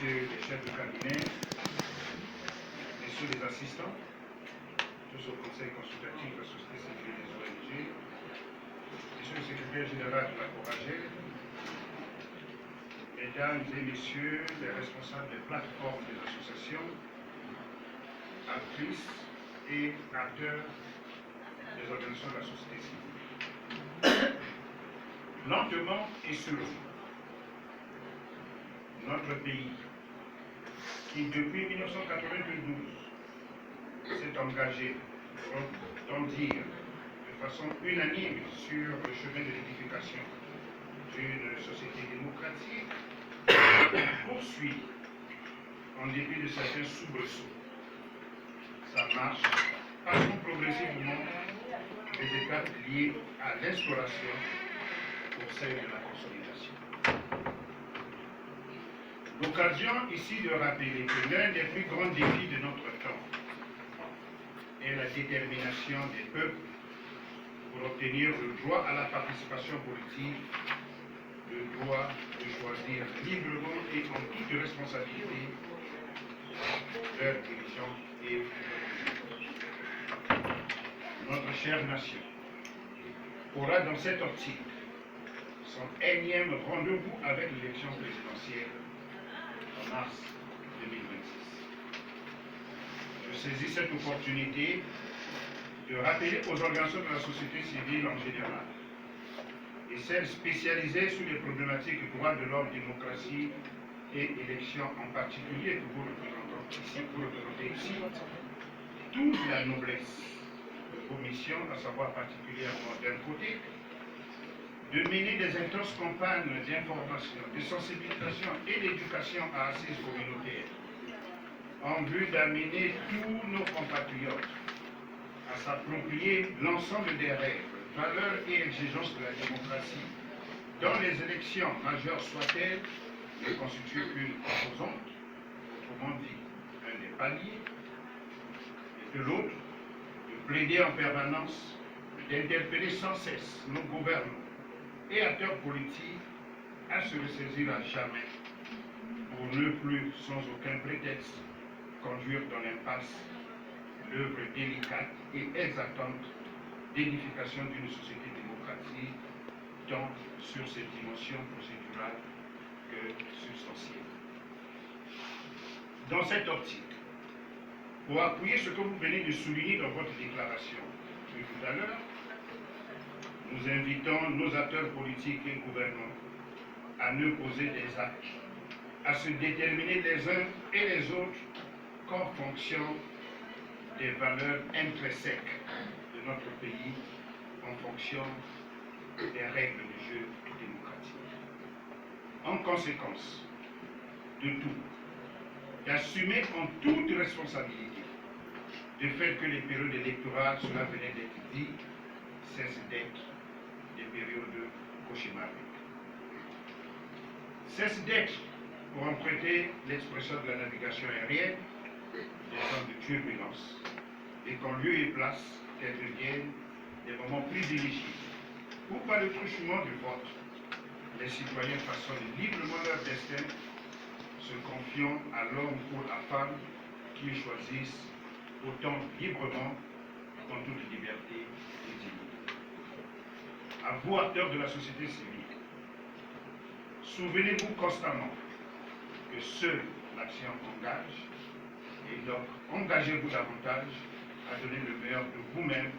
messieurs les chefs de cabinet, messieurs les assistants, tous au conseil consultatif de la société civile et des ONG, monsieur le secrétaire général de la Coragel, mesdames et messieurs les responsables des plateformes des associations, actrices et acteurs des organisations de la société civile. Lentement et sûrement, notre pays, qui depuis 1992 s'est engagé, autant dire de façon unanime, sur le chemin de l'édification d'une société démocratique, poursuit, en dépit de certains soubresauts, sa marche, passant progressivement des étapes liées à l'instauration au sein de la consolidation. L'occasion ici de rappeler que l'un des plus grands défis de notre temps est la détermination des peuples pour obtenir le droit à la participation politique, le droit de choisir librement et en toute responsabilité leur dirigeants et notre chère nation aura dans cette optique son énième rendez-vous avec l'élection présidentielle en mars 2026. Je saisis cette opportunité de rappeler aux organisations de la société civile en général et celles spécialisées sur les problématiques de droits de l'homme, démocratie et élections en particulier que vous représentez ici, toute la noblesse de vos missions, à savoir particulièrement d'un côté, de mener des intenses campagnes d'information, de sensibilisation et d'éducation à assise communautaire, en vue d'amener tous nos compatriotes à s'approprier l'ensemble des règles, valeurs et exigences de la démocratie, dont les élections majeures soient-elles, ne constituent qu'une composante, autrement dit un des paliers, et de l'autre, de plaider en permanence, d'interpeller sans cesse nos gouvernants et acteurs politiques à se ressaisir à jamais pour ne plus, sans aucun prétexte, conduire dans l'impasse l'œuvre délicate et exaltante d'édification d'une société démocratique, tant sur ses dimensions procédurales que substantielles. Dans cette optique, pour appuyer ce que vous venez de souligner dans votre déclaration de tout à l'heure, nous invitons nos acteurs politiques et gouvernants à ne poser des actes, à se déterminer les uns et les autres qu'en fonction des valeurs intrinsèques de notre pays, en fonction des règles du jeu démocratique. En conséquence de tout, d'assumer en toute responsabilité le fait que les périodes électorales, cela venait d'être dit, cessent d'être des périodes cauchemariques. Cessent d'être, pour emprunter l'expression de la navigation aérienne, des temps de turbulence, et qu'en lieu et place qu'elles deviennent des moments privilégiés où, par le truchement du vote, les citoyens façonnent librement leur destin, se confiant à l'homme ou à la femme qu'ils choisissent autant librement qu'en toute liberté et dignité. À vous, acteurs de la société civile, souvenez-vous constamment que seule l'action engage, et donc engagez-vous davantage à donner le meilleur de vous-même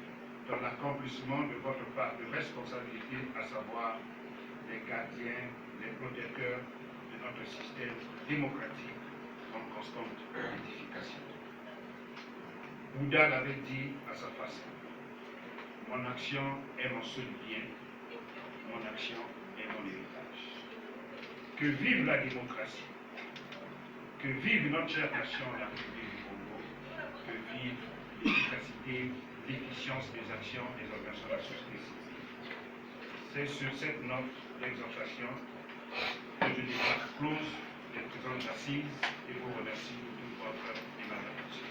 dans l'accomplissement de votre part de responsabilité, à savoir les gardiens, les protecteurs de notre système démocratique en constante édification. Bouddha l'avait dit à sa façon: mon action est mon seul bien, mon action est mon héritage. Que vive la démocratie, que vive notre chère nation, la République du Congo, que vive l'efficacité, l'efficience des actions des organisations de la société civile. C'est sur cette note d'exhortation que je déclare close les présentes assises et vous remercie de toute votre aimable attention.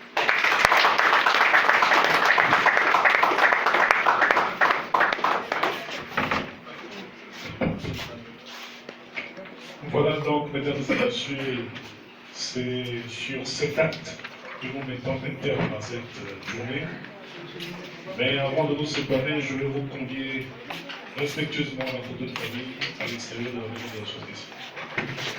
Voilà donc, mesdames et messieurs, C'est sur cet acte que nous mettons un terme à cette journée. Mais avant de nous séparer, je vais vous convier respectueusement à la photo de famille à l'extérieur de la maison de la société.